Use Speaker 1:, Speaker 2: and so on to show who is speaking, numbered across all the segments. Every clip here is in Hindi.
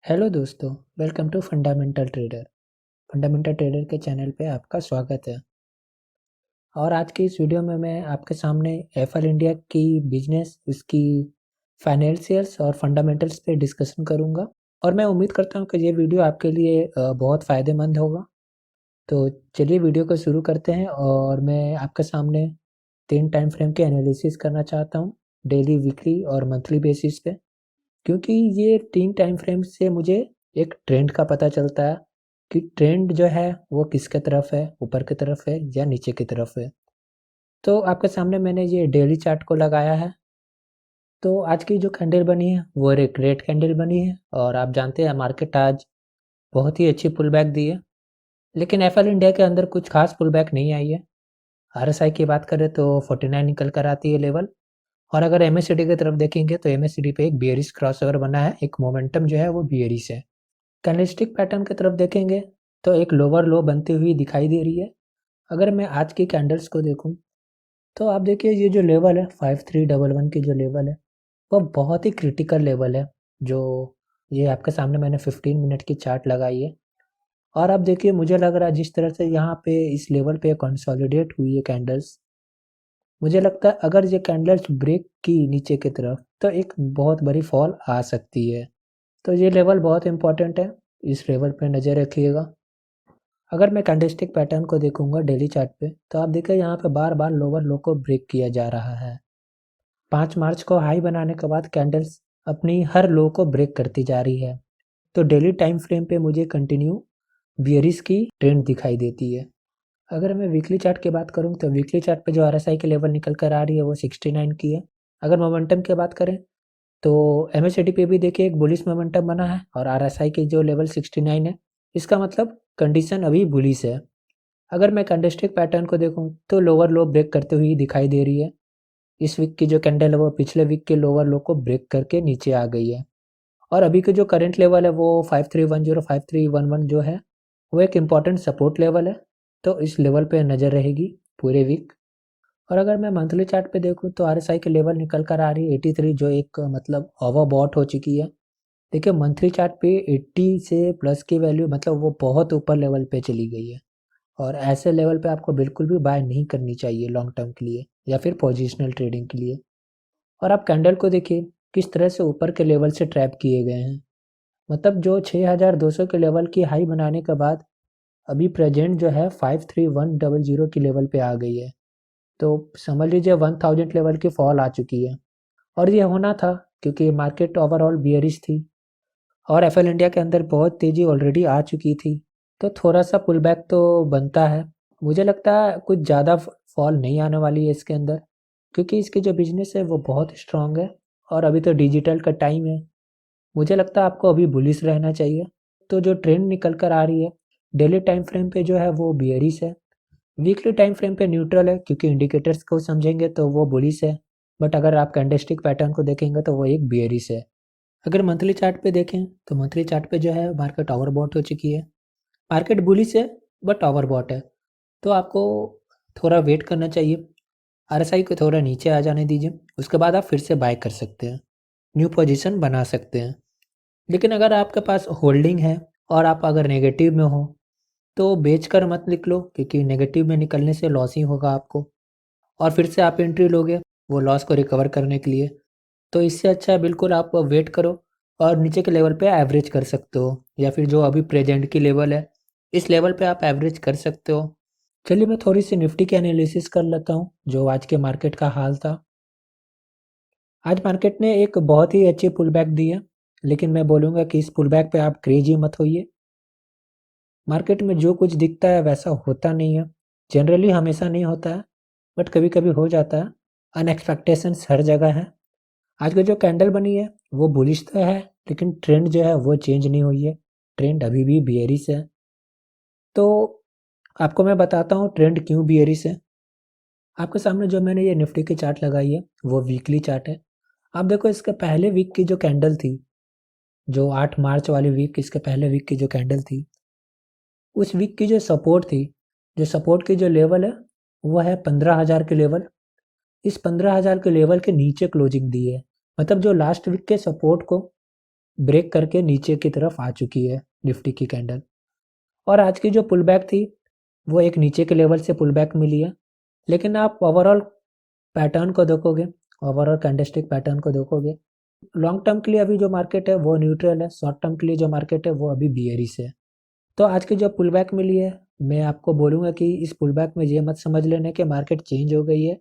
Speaker 1: हेलो दोस्तों, welcome to Fundamental Trader. Fundamental Trader के चैनल पे आपका स्वागत है। और आज की इस वीडियो में मैं आपके सामने एफएल इंडिया की बिजनेस, उसकी फाइनेंशियल्स और फंडामेंटल्स पे डिस्कशन करूंगा। और मैं उम्मीद करता हूं कि ये वीडियो आपके लिए बहुत फ़ायदेमंद होगा। तो चलिए वीडियो को शुरू करते हैं। और मैं आपके सामने 3 टाइम फ्रेम के एनालिसिस करना चाहता हूँ, डेली, वीकली और मंथली बेसिस पे। क्योंकि ये 3 टाइम फ्रेम से मुझे एक ट्रेंड का पता चलता है कि ट्रेंड जो है वो किसके तरफ है, ऊपर की तरफ है या नीचे की तरफ है। तो आपके सामने मैंने ये डेली चार्ट को लगाया है। तो आज की जो कैंडल बनी है वो एक रेड कैंडल बनी है। और आप जानते हैं मार्केट आज बहुत ही अच्छी पुल बैक दी है। लेकिन एफएल इंडिया के अंदर कुछ खास पुल बैक नहीं आई है। आरएसआई की बात करें तो 49 निकल कर आती है लेवल। और अगर एमएससीडी की तरफ देखेंगे तो एमएससीडी पे एक बियरिश क्रॉसओवर बना है, एक मोमेंटम जो है वो बियरिश है। कैंडलस्टिक पैटर्न की तरफ देखेंगे तो एक लोअर लो बनती हुई दिखाई दे रही है। अगर मैं आज की कैंडल्स को देखूं तो आप देखिए, ये जो लेवल है 5311 की जो लेवल है वो बहुत ही क्रिटिकल लेवल है। जो ये आपके सामने मैंने 15 मिनट की चार्ट लगाई है। और आप देखिए, मुझे लग रहा है जिस तरह से यहाँ पे इस लेवल पे कंसोलिडेट हुई है कैंडल्स, मुझे लगता है अगर ये कैंडल्स ब्रेक की नीचे की तरफ तो एक बहुत बड़ी फॉल आ सकती है। तो ये लेवल बहुत इंपॉर्टेंट है, इस लेवल पे नज़र रखिएगा। अगर मैं कैंडलस्टिक पैटर्न को देखूंगा डेली चार्ट पे तो आप देखिए यहाँ पे बार बार लोअर लो को ब्रेक किया जा रहा है। 5 मार्च को हाई बनाने के बाद कैंडल्स अपनी हर लो को ब्रेक करती जा रही है। तो डेली टाइम फ्रेम पे मुझे कंटिन्यू बियरिश की ट्रेंड दिखाई देती है। अगर मैं वीकली चार्ट की बात करूँ तो वीकली चार्ट पे जो आरएसआई की लेवल निकल कर आ रही है वो 69 की है। अगर मोमेंटम की बात करें तो एमएससीडी पे भी देखिए एक बुलिश मोमेंटम बना है और आरएसआई की जो लेवल 69 है, इसका मतलब कंडीशन अभी बुलिश है। अगर मैं कैंडलस्टिक पैटर्न को देखूं तो लोअर लो ब्रेक करते हुए दिखाई दे रही है। इस वीक की जो कैंडल है वो पिछले वीक के लोअर लो को ब्रेक करके नीचे आ गई है। और अभी के जो करंट लेवल है वो 5310 5311 जो है वो एक इम्पॉर्टेंट सपोर्ट लेवल है। तो इस लेवल पे नज़र रहेगी पूरे वीक। और अगर मैं मंथली चार्ट पे देखूँ तो आरएसआई के लेवल निकल कर आ रही है 83, जो एक मतलब ओवरबॉट हो चुकी है। देखिए मंथली चार्ट पे 80 से प्लस की वैल्यू मतलब वो बहुत ऊपर लेवल पे चली गई है। और ऐसे लेवल पे आपको बिल्कुल भी बाय नहीं करनी चाहिए लॉन्ग टर्म के लिए या फिर पोजिशनल ट्रेडिंग के लिए। और आप कैंडल को देखिए किस तरह से ऊपर के लेवल से ट्रैप किए गए हैं। मतलब जो 6200 के लेवल की हाई बनाने के बाद अभी प्रेजेंट जो है 53100 की लेवल पे आ गई है। तो समझ लीजिए 1000 लेवल की फॉल आ चुकी है। और ये होना था क्योंकि मार्केट ओवरऑल बियरिश थी और एफएल इंडिया के अंदर बहुत तेज़ी ऑलरेडी आ चुकी थी। तो थोड़ा सा पुल बैक तो बनता है। मुझे लगता है कुछ ज़्यादा फॉल नहीं आने वाली है इसके अंदर, क्योंकि इसकी जो बिजनेस है वो बहुत स्ट्रांग है। और अभी तो डिजिटल का टाइम है। मुझे लगता है आपको अभी बुलिश रहना चाहिए। तो जो ट्रेंड निकल कर आ रही है डेली टाइम फ्रेम पे जो है वो बियरिश है। वीकली टाइम फ्रेम पे न्यूट्रल है क्योंकि इंडिकेटर्स को समझेंगे तो वो बुलिश है। बट अगर आप कैंडलस्टिक पैटर्न को देखेंगे तो वो एक बियरिश है। अगर मंथली चार्ट पे देखें तो मंथली चार्ट पे जो है मार्केट ओवरबॉट हो चुकी है। मार्केट बुलिश है बट ओवरबॉट है। तो आपको थोड़ा वेट करना चाहिए। आरएसआई को थोड़ा नीचे आ जाने दीजिए, उसके बाद आप फिर से बाय कर सकते हैं, न्यू पोजीशन बना सकते हैं। लेकिन अगर आपके पास होल्डिंग है और आप अगर नेगेटिव में हो तो बेच कर मत निकलो, क्योंकि नेगेटिव में निकलने से लॉस ही होगा आपको। और फिर से आप एंट्री लोगे वो लॉस को रिकवर करने के लिए। तो इससे अच्छा है बिल्कुल आप वेट करो और नीचे के लेवल पे एवरेज कर सकते हो, या फिर जो अभी प्रेजेंट की लेवल है इस लेवल पे आप एवरेज कर सकते हो। चलिए मैं थोड़ी सी निफ्टी की एनालिसिस कर लेता हूँ जो आज के मार्केट का हाल था। आज मार्केट ने एक बहुत ही अच्छी पुल बैक दी है, लेकिन मैं बोलूँगा कि इस पुल बैक पे आप क्रेजी मत होइए। मार्केट में जो कुछ दिखता है वैसा होता नहीं है। जनरली हमेशा नहीं होता है, बट कभी कभी हो जाता है। अनएक्सपेक्टेशंस हर जगह है। आज की जो कैंडल बनी है वो बुलिश तो है, लेकिन ट्रेंड जो है वो चेंज नहीं हुई है। ट्रेंड अभी भी बियरिश है। तो आपको मैं बताता हूँ ट्रेंड क्यों बियरिश है। आपके सामने जो मैंने ये निफ्टी की चार्ट लगाई है वो वीकली चार्ट है। आप देखो इसके पहले वीक की जो कैंडल थी, जो 8 मार्च वाली वीक, इसके पहले वीक की जो कैंडल थी, उस वीक की जो सपोर्ट थी, जो सपोर्ट की जो लेवल है वो है 15,000 के लेवल। इस 15,000 के लेवल के नीचे क्लोजिंग दी है। मतलब जो लास्ट वीक के सपोर्ट को ब्रेक करके नीचे की तरफ आ चुकी है निफ्टी की कैंडल। और आज की जो पुल बैक थी वो एक नीचे के लेवल से पुल बैक मिली है, लेकिन आप ओवरऑल पैटर्न को देखोगे, ओवरऑल कैंडलस्टिक पैटर्न को देखोगे, लॉन्ग टर्म के लिए अभी जो मार्केट है वो न्यूट्रल है, शॉर्ट टर्म के लिए जो मार्केट है वो अभी बियरिश है। तो आज की जो पुल बैक मिली है, मैं आपको बोलूँगा कि इस पुल बैक में ये मत समझ लेना कि मार्केट चेंज हो गई है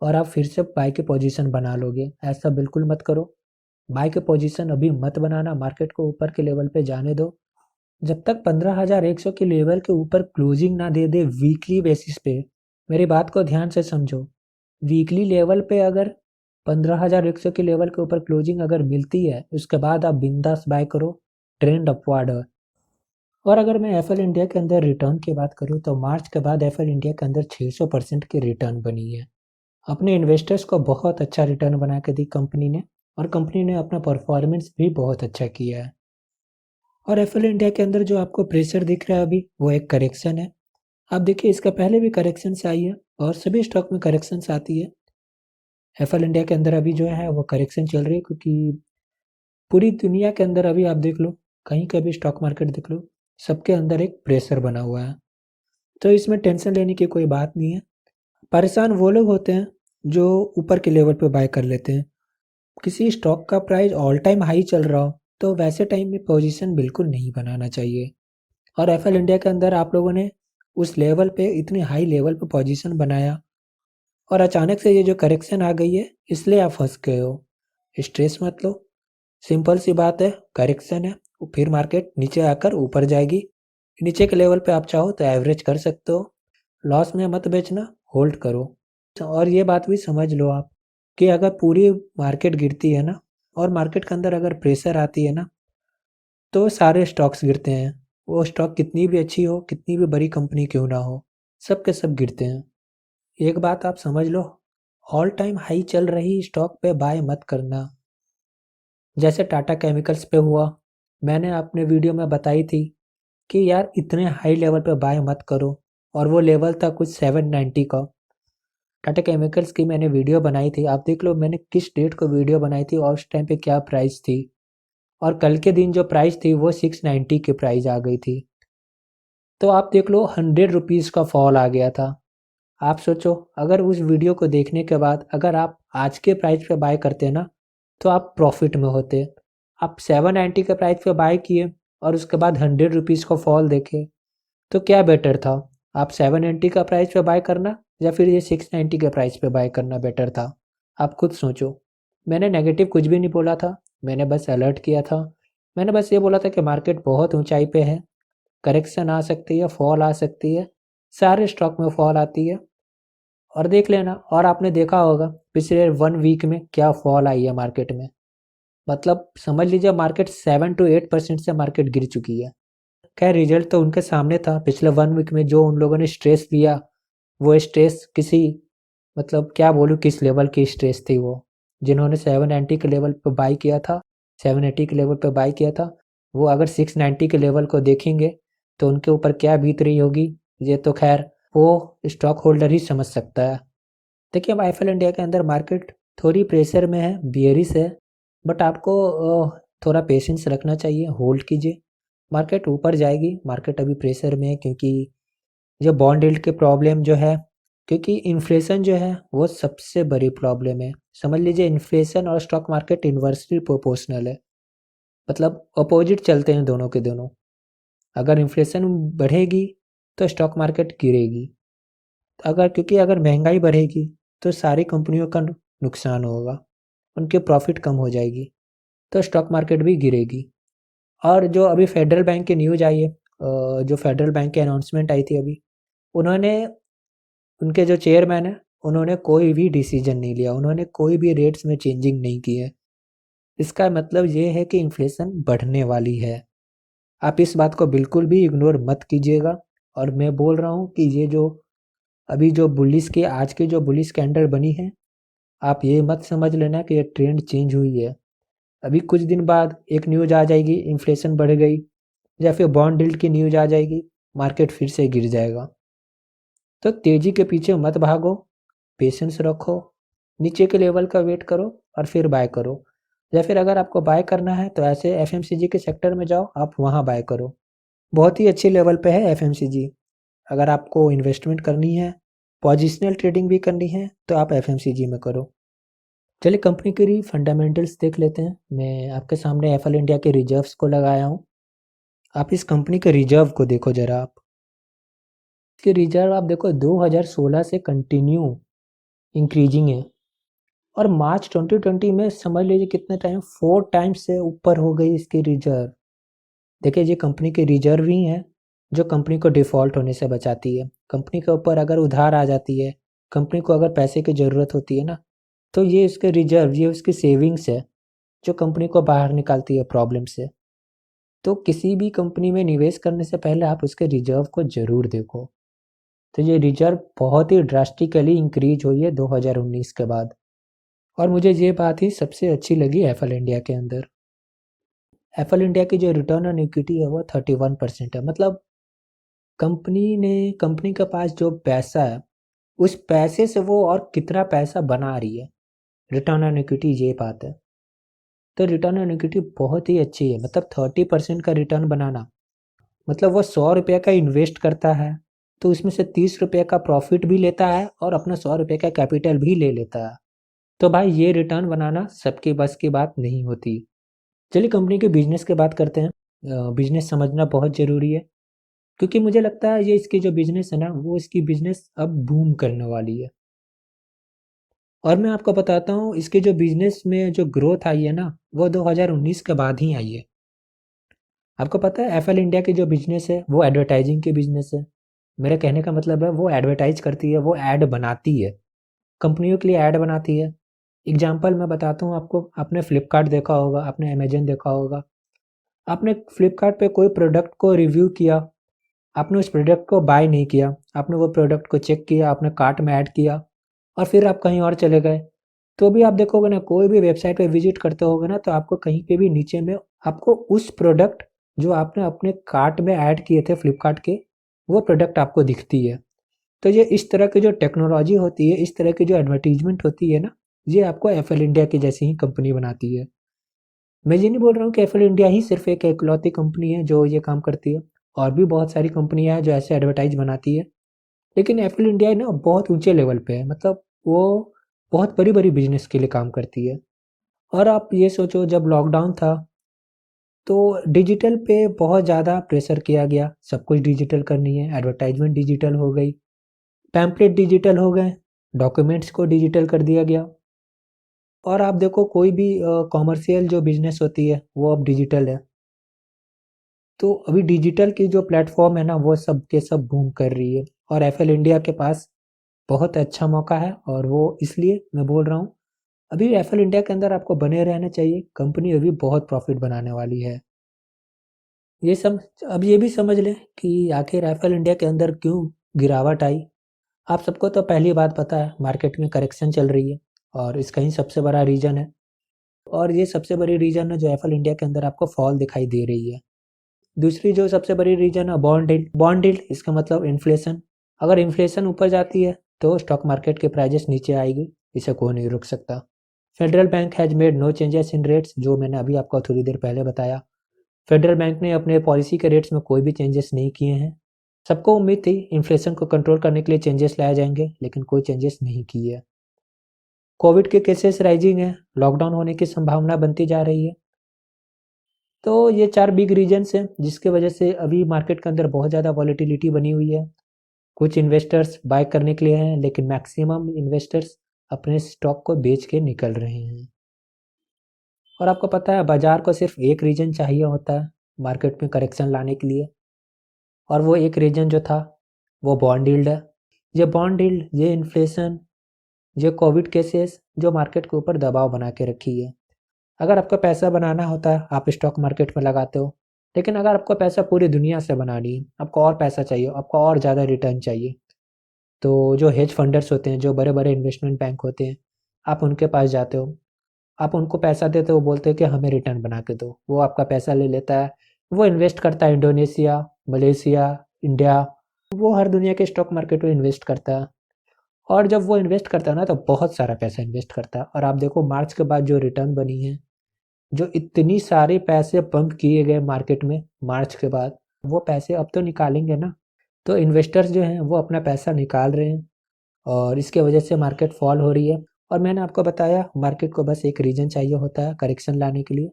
Speaker 1: और आप फिर से बाय की पोजीशन बना लोगे, ऐसा बिल्कुल मत करो। बाय की पोजीशन अभी मत बनाना, मार्केट को ऊपर के लेवल पे जाने दो। जब तक 15,100 के लेवल के ऊपर क्लोजिंग ना दे दे वीकली बेसिस पे, मेरी बात को ध्यान से समझो, वीकली लेवल पे अगर 15,100 के लेवल के ऊपर क्लोजिंग अगर मिलती है, उसके बाद आप बिंदास बाय करो, ट्रेंड अपवार्ड है। और अगर मैं एफएल इंडिया के अंदर रिटर्न की बात करूं तो मार्च के बाद एफएल इंडिया के अंदर 600% की रिटर्न बनी है। अपने इन्वेस्टर्स को बहुत अच्छा रिटर्न बना के दी कंपनी ने, और कंपनी ने अपना परफॉर्मेंस भी बहुत अच्छा किया है। और एफएल इंडिया के अंदर जो आपको प्रेशर दिख रहा है अभी, वो एक करेक्शन है। आप देखिए, इसका पहले भी करेक्शंस आई है और सभी स्टॉक में करेक्शंस आती है। एफएल इंडिया के अंदर अभी जो है वो करेक्शन चल रही है, क्योंकि पूरी दुनिया के अंदर अभी आप देख लो, कहीं का भी स्टॉक मार्केट देख लो, सबके अंदर एक प्रेशर बना हुआ है। तो इसमें टेंशन लेने की कोई बात नहीं है। परेशान वो लोग होते हैं जो ऊपर के लेवल पे बाय कर लेते हैं। किसी स्टॉक का प्राइस ऑल टाइम हाई चल रहा हो तो वैसे टाइम में पोजीशन बिल्कुल नहीं बनाना चाहिए। और एफएल इंडिया के अंदर आप लोगों ने उस लेवल पे, इतने हाई लेवल पे पोजीशन बनाया और अचानक से ये जो करेक्शन आ गई है, इसलिए आप फंस गए हो। स्ट्रेस मत लो, सिंपल सी बात है, करेक्शन है, फिर मार्केट नीचे आकर ऊपर जाएगी। नीचे के लेवल पे आप चाहो तो एवरेज कर सकते हो, लॉस में मत बेचना, होल्ड करो। और ये बात भी समझ लो आप कि अगर पूरी मार्केट गिरती है ना, और मार्केट के अंदर अगर प्रेशर आती है ना, तो सारे स्टॉक्स गिरते हैं। वो स्टॉक कितनी भी अच्छी हो, कितनी भी बड़ी कंपनी क्यों ना हो, सब के सब गिरते हैं। एक बात आप समझ लो, ऑल टाइम हाई चल रही स्टॉक पे बाय मत करना। जैसे टाटा केमिकल्स पे हुआ, मैंने अपने वीडियो में बताई थी कि यार इतने हाई लेवल पे बाय मत करो, और वो लेवल था कुछ 790 का। टाटा केमिकल्स की मैंने वीडियो बनाई थी, आप देख लो मैंने किस डेट को वीडियो बनाई थी और उस टाइम पे क्या प्राइस थी, और कल के दिन जो प्राइस थी वो 690 की प्राइस आ गई थी। तो आप देख लो 100 रुपीज़ का फॉल आ गया था। आप सोचो, अगर उस वीडियो को देखने के बाद अगर आप आज के प्राइस पे बाय करते ना, तो आप प्रॉफिट में होते। आप 790 के प्राइस पे बाय किए और उसके बाद 100 रुपीज़ का फॉल देखे, तो क्या बेटर था? आप 790 का प्राइस पे बाय करना या फिर ये 690 के प्राइस पे बाय करना बेटर था? आप खुद सोचो। मैंने नेगेटिव कुछ भी नहीं बोला था, मैंने बस अलर्ट किया था। मैंने बस ये बोला था कि मार्केट बहुत ऊंचाई पे है, करेक्शन आ सकती है, फॉल आ सकती है, सारे स्टॉक में फॉल आती है, और देख लेना। और आपने देखा होगा पिछले 1 वीक में क्या फॉल आई है मार्केट में, मतलब समझ लीजिए मार्केट 7 to 8% से मार्केट गिर चुकी है। खैर, रिजल्ट तो उनके सामने था। पिछले 1 वीक में जो उन लोगों ने स्ट्रेस लिया, वो स्ट्रेस किसी, मतलब क्या बोलूँ किस लेवल की स्ट्रेस थी वो। जिन्होंने 790 के लेवल पे बाई किया था, 780 के लेवल पे बाई किया था, वो अगर 690 के लेवल को देखेंगे तो उनके ऊपर क्या बीत रही होगी, ये तो खैर वो स्टॉक होल्डर ही समझ सकता है। देखिए, अब आईफल इंडिया के अंदर मार्केट थोड़ी प्रेशर में है, बियरिश है, बट आपको थोड़ा पेशेंस रखना चाहिए, होल्ड कीजिए। मार्केट ऊपर जाएगी, मार्केट अभी प्रेशर में है क्योंकि जो बॉन्ड यील्ड की प्रॉब्लम जो है, क्योंकि इन्फ्लेशन जो है वो सबसे बड़ी प्रॉब्लम है। समझ लीजिए इन्फ्लेशन और स्टॉक मार्केट इन्वर्सली प्रोपोर्शनल है, मतलब अपोजिट चलते हैं दोनों के दोनों। अगर इन्फ्लेशन बढ़ेगी तो स्टॉक मार्केट गिरेगी, क्योंकि अगर महंगाई बढ़ेगी तो सारी कंपनियों का नुकसान होगा, उनकी प्रॉफिट कम हो जाएगी, तो स्टॉक मार्केट भी गिरेगी। और जो अभी फेडरल बैंक की न्यूज़ आई है, जो फेडरल बैंक की अनाउंसमेंट आई थी अभी, उन्होंने, उनके जो चेयरमैन है, उन्होंने कोई भी डिसीजन नहीं लिया, उन्होंने कोई भी रेट्स में चेंजिंग नहीं की है। इसका मतलब ये है कि इन्फ्लेशन बढ़ने वाली है। आप इस बात को बिल्कुल भी इग्नोर मत कीजिएगा। और मैं बोल रहा हूँ कि ये जो अभी जो बुलिस की आज की जो बुलिस कैंडल बनी है, आप ये मत समझ लेना कि ये ट्रेंड चेंज हुई है। अभी कुछ दिन बाद एक न्यूज़ आ जाएगी इन्फ्लेशन बढ़ गई, या फिर बॉन्ड यील्ड की न्यूज़ आ जाएगी, मार्केट फिर से गिर जाएगा। तो तेज़ी के पीछे मत भागो, पेशेंस रखो, नीचे के लेवल का वेट करो और फिर बाय करो। या फिर अगर आपको बाय करना है तो ऐसे एफएमसीजी के सेक्टर में जाओ, आप वहाँ बाय करो। बहुत ही अच्छी लेवल पे है एफएमसीजी। अगर आपको इन्वेस्टमेंट करनी है, पोजिशनल ट्रेडिंग भी करनी है, तो आप एफएमसीजी में करो। चलिए कंपनी की फंडामेंटल्स देख लेते हैं। मैं आपके सामने एफएल इंडिया के रिजर्व्स को लगाया हूँ। आप इस कंपनी के रिजर्व को देखो जरा आप। इसके रिजर्व आप देखो 2016 से कंटिन्यू इंक्रीजिंग है और मार्च 2020 में समझ लीजिए कितने टाइम 4 टाइम्स से ऊपर हो गई इसकी रिजर्व। देखिए ये कंपनी के रिजर्व ही हैं जो कंपनी को डिफ़ॉल्ट होने से बचाती है। कंपनी के ऊपर अगर उधार आ जाती है, कंपनी को अगर पैसे की ज़रूरत होती है ना, तो ये इसके रिजर्व, ये उसकी सेविंग्स है जो कंपनी को बाहर निकालती है प्रॉब्लम से। तो किसी भी कंपनी में निवेश करने से पहले आप उसके रिजर्व को ज़रूर देखो। तो ये रिजर्व बहुत ही ड्रास्टिकली इंक्रीज हुई है 2019 के बाद और मुझे ये बात ही सबसे अच्छी लगी एफएल इंडिया के अंदर। एफएल इंडिया की जो रिटर्न ऑन इक्विटी है वो 31% है। मतलब कंपनी के पास जो पैसा है उस पैसे से वो और कितना पैसा बना रही है, रिटर्न ऑन इक्विटी ये बात है। तो रिटर्न ऑन इक्विटी बहुत ही अच्छी है। मतलब 30% का रिटर्न बनाना, मतलब वो 100 रुपये का इन्वेस्ट करता है तो उसमें से 30 रुपये का प्रॉफिट भी लेता है और अपना 100 रुपये का कैपिटल भी ले लेता है। तो भाई ये रिटर्न बनाना सबके बस की बात नहीं होती। चलिए कंपनी के बिजनेस की बात करते हैं। बिजनेस समझना बहुत ज़रूरी है क्योंकि मुझे लगता है ये इसकी जो बिजनेस है ना, वो इसकी बिजनेस अब बूम करने वाली है। और मैं आपको बताता हूँ इसके जो बिजनेस में जो ग्रोथ आई है ना, वो 2019 के बाद ही आई है। आपको पता है एफएल इंडिया की जो बिजनेस है वो एडवर्टाइजिंग की बिजनेस है। मेरे कहने का मतलब है वो एडवर्टाइज करती है, वो ऐड बनाती है, कंपनियों के लिए ऐड बनाती है। एग्जाम्पल मैं बताता हूँ आपको। आपने फ्लिपकार्ट देखा होगा, आपने अमेजन देखा होगा। आपने फ्लिपकार्ट पे कोई प्रोडक्ट को रिव्यू किया, आपने उस प्रोडक्ट को बाय नहीं किया, आपने वो प्रोडक्ट को चेक किया, आपने कार्ट में ऐड किया और फिर आप कहीं और चले गए, तो भी आप देखोगे ना, कोई भी वेबसाइट पे विजिट करते होगे ना, तो आपको कहीं पे भी नीचे में आपको उस प्रोडक्ट जो आपने अपने कार्ट में ऐड किए थे फ्लिपकार्ट के, वो प्रोडक्ट आपको दिखती है। तो ये इस तरह की जो टेक्नोलॉजी होती है, इस तरह की जो एडवर्टीजमेंट होती है ना, ये आपको एफएल इंडिया की जैसी ही कंपनी बनाती है। मैं ये नहीं बोल रहा हूँ कि एफएल इंडिया ही सिर्फ एक इकलौती कंपनी है जो ये काम करती है। और भी बहुत सारी कंपनियां हैं जो ऐसे एडवर्टाइज बनाती है, लेकिन एफएल इंडिया ना बहुत ऊंचे लेवल पे है। मतलब वो बहुत बड़ी बड़ी बिजनेस के लिए काम करती है। और आप ये सोचो जब लॉकडाउन था तो डिजिटल पे बहुत ज़्यादा प्रेशर किया गया, सब कुछ डिजिटल करनी है, एडवर्टाइजमेंट डिजिटल हो गई, पैम्पलेट डिजिटल हो गए, डॉक्यूमेंट्स को डिजिटल कर दिया गया। और आप देखो कोई भी कॉमर्शियल जो बिजनेस होती है वो अब डिजिटल है। तो अभी डिजिटल की जो प्लेटफॉर्म है ना, वो सब के सब बूम कर रही है और एफएल इंडिया के पास बहुत अच्छा मौका है। और वो इसलिए मैं बोल रहा हूँ अभी एफएल इंडिया के अंदर आपको बने रहना चाहिए। कंपनी अभी बहुत प्रॉफिट बनाने वाली है। ये सब अब ये भी समझ लें कि आखिर एफएल इंडिया के अंदर क्यों गिरावट आई। आप सबको तो पहली बात पता है, मार्केट में करेक्शन चल रही है और इसका ही सबसे बड़ा रीज़न है। और ये सबसे बड़ी रीज़न है जो एफएल इंडिया के अंदर आपको फॉल दिखाई दे रही है। दूसरी जो सबसे बड़ी रीज़न है बॉन्ड यील्ड, इसका मतलब इन्फ्लेशन। अगर इन्फ्लेशन ऊपर जाती है तो स्टॉक मार्केट के प्राइजेस नीचे आएगी, इसे कोई नहीं रोक सकता। Federal bank has made no changes in rates, जो मैंने अभी आपको थोड़ी देर पहले बताया। फेडरल बैंक ने अपने पॉलिसी के रेट्स में कोई भी चेंजेस नहीं किए हैं। सबको उम्मीद थी इन्फ्लेशन को कंट्रोल करने के लिए चेंजेस लाए जाएंगे, लेकिन कोई चेंजेस नहीं किए। कोविड के केसेस राइजिंग है, लॉकडाउन होने की संभावना बनती जा रही है। तो ये 4 बिग रीजन्स हैं जिसकी वजह से अभी मार्केट के अंदर बहुत ज़्यादा वॉलेटिलिटी बनी हुई है। कुछ इन्वेस्टर्स बाय करने के लिए हैं, लेकिन मैक्सिमम इन्वेस्टर्स अपने स्टॉक को बेच के निकल रहे हैं। और आपको पता है बाजार को सिर्फ एक रीजन चाहिए होता है मार्केट में करेक्शन लाने के लिए, और वो एक रीजन जो था वो बॉन्ड यील्ड है। ये बॉन्ड यील्ड, ये इन्फ्लेशन, ये कोविड केसेस जो मार्केट के ऊपर दबाव बना के रखी है। अगर आपको पैसा बनाना होता है आप स्टॉक मार्केट में लगाते हो, लेकिन अगर आपको पैसा पूरी दुनिया से बनानी है, आपको और पैसा चाहिए, आपको और ज़्यादा रिटर्न चाहिए, तो जो हेज फंडर्स होते हैं, जो बड़े बड़े इन्वेस्टमेंट बैंक होते हैं, आप उनके पास जाते हो, आप उनको पैसा देते हो, बोलते हो कि हमें रिटर्न बना के दो। वो आपका पैसा ले लेता है, वो इन्वेस्ट करता है इंडोनेशिया, मलेशिया, इंडिया, वो हर दुनिया के स्टॉक मार्केट में इन्वेस्ट करता है। और जब वो इन्वेस्ट करता है ना, तो बहुत सारा पैसा इन्वेस्ट करता है। और आप देखो मार्च के बाद जो रिटर्न बनी है, जो इतनी सारे पैसे पंप किए गए मार्केट में मार्च के बाद, वो पैसे अब तो निकालेंगे ना। तो इन्वेस्टर्स जो हैं वो अपना पैसा निकाल रहे हैं और इसके वजह से मार्केट फॉल हो रही है। और मैंने आपको बताया मार्केट को बस एक रीज़न चाहिए होता है करेक्शन लाने के लिए।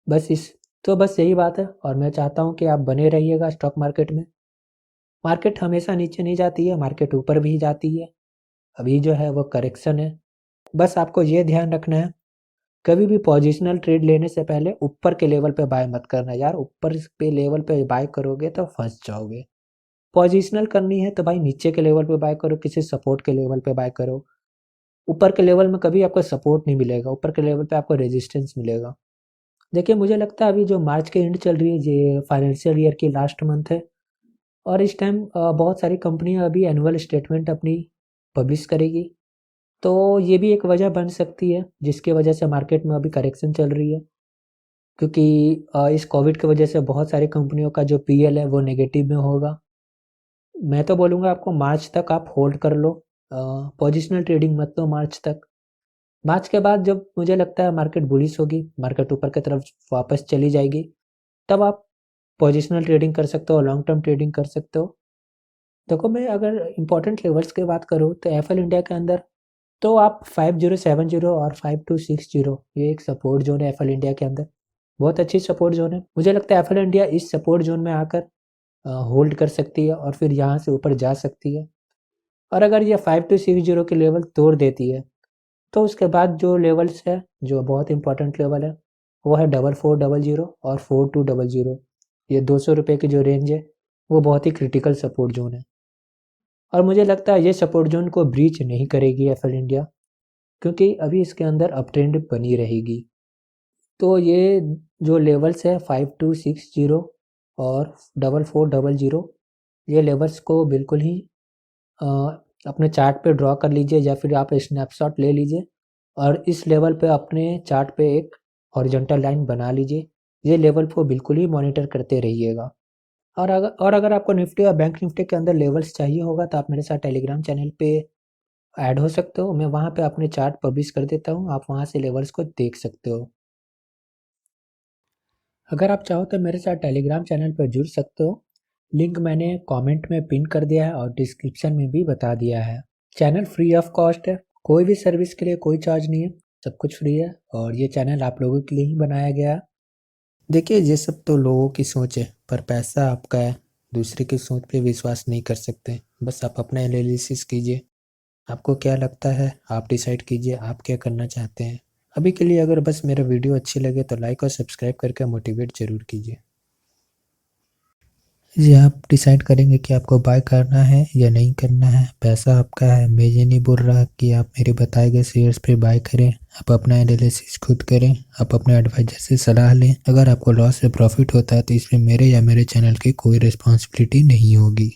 Speaker 1: बस यही बात है और मैं चाहता हूँ कि आप बने रहिएगा स्टॉक मार्केट में। मार्केट हमेशा नीचे नहीं जाती है, मार्केट ऊपर भी जाती है। अभी जो है वो करेक्शन है। बस आपको ये ध्यान रखना है, कभी भी पोजिशनल ट्रेड लेने से पहले ऊपर के लेवल पे बाय मत करना यार। ऊपर पे लेवल पे बाय करोगे तो फंस जाओगे। पोजिशनल करनी है तो भाई नीचे के लेवल पे बाय करो, किसी सपोर्ट के लेवल पे बाय करो। ऊपर के लेवल में कभी आपको सपोर्ट नहीं मिलेगा, ऊपर के लेवल पे आपको रेजिस्टेंस मिलेगा। देखिए मुझे लगता है अभी जो मार्च की एंड चल रही है, ये फाइनेंशियल ईयर की लास्ट मंथ है और इस टाइम बहुत सारी कंपनियां अभी एनुअल स्टेटमेंट अपनी पब्लिश करेगी। तो ये भी एक वजह बन सकती है जिसकी वजह से मार्केट में अभी करेक्शन चल रही है, क्योंकि इस कोविड की वजह से बहुत सारी कंपनियों का जो पीएल है वो नेगेटिव में होगा। मैं तो बोलूँगा आपको मार्च तक आप होल्ड कर लो, पोजिशनल ट्रेडिंग मत लो मार्च तक। मार्च के बाद जब मुझे लगता है मार्केट बुलिश होगी, मार्केट ऊपर की तरफ वापस चली जाएगी, तब आप पोजिशनल ट्रेडिंग कर सकते हो, लॉन्ग टर्म ट्रेडिंग कर सकते हो। देखो मैं अगर इंपॉर्टेंट लेवल्स की बात करूँ तो एफएल इंडिया के अंदर तो आप 5070 और 5260 ये एक सपोर्ट जोन है एफएल इंडिया के अंदर, बहुत अच्छी सपोर्ट जोन है। मुझे लगता है एफएल इंडिया इस सपोर्ट जोन में आकर होल्ड कर सकती है और फिर यहाँ से ऊपर जा सकती है। और अगर ये 5260 के लेवल तोड़ देती है तो उसके बाद जो लेवल्स है, जो बहुत इंपॉर्टेंट लेवल है, वो है 4400 और 4200। ये 200 रुपये की जो रेंज है वो बहुत ही क्रिटिकल सपोर्ट जोन है और मुझे लगता है ये सपोर्ट जोन को ब्रीच नहीं करेगी एफएल इंडिया, क्योंकि अभी इसके अंदर अप ट्रेंड बनी रहेगी। तो ये जो लेवल्स है 5260 और 4400, ये लेवल्स को बिल्कुल ही अ, अपने चार्ट पे ड्रॉ कर लीजिए या फिर आप स्नैपशॉट ले लीजिए और इस लेवल पे अपने चार्ट पे एक हॉरिजॉन्टल लाइन बना लीजिए। ये लेवल को बिल्कुल ही मॉनिटर करते रहिएगा। और अगर आपको निफ्टी और बैंक निफ्टी के अंदर लेवल्स चाहिए होगा तो आप मेरे साथ टेलीग्राम चैनल पे ऐड हो सकते हो। मैं वहाँ पे अपने चार्ट पब्लिश कर देता हूँ, आप वहाँ से लेवल्स को देख सकते हो। अगर आप चाहो तो मेरे साथ टेलीग्राम चैनल पर जुड़ सकते हो, लिंक मैंने कमेंट में पिन कर दिया है और डिस्क्रिप्शन में भी बता दिया है। चैनल फ्री ऑफ कॉस्ट है, कोई भी सर्विस के लिए कोई चार्ज नहीं है, सब कुछ फ्री है और ये चैनल आप लोगों के लिए ही बनाया गया है। देखिए ये सब तो लोगों की सोच है, पर पैसा आपका है, दूसरे की सोच पे विश्वास नहीं कर सकते। बस आप अपना एनालिसिस कीजिए, आपको क्या लगता है आप डिसाइड कीजिए आप क्या करना चाहते हैं। अभी के लिए अगर बस मेरा वीडियो अच्छी लगे तो लाइक और सब्सक्राइब करके मोटिवेट ज़रूर कीजिए। जी आप डिसाइड करेंगे कि आपको बाय करना है या नहीं करना है, पैसा आपका है। मैं ये नहीं बोल रहा कि आप मेरे बताए गए शेयर्स पे बाय करें, आप अपना एनालिसिस खुद करें, आप अपने एडवाइजर से सलाह लें। अगर आपको लॉस या प्रॉफिट होता है तो इसमें मेरे या मेरे चैनल की कोई रिस्पॉन्सिबिलिटी नहीं होगी।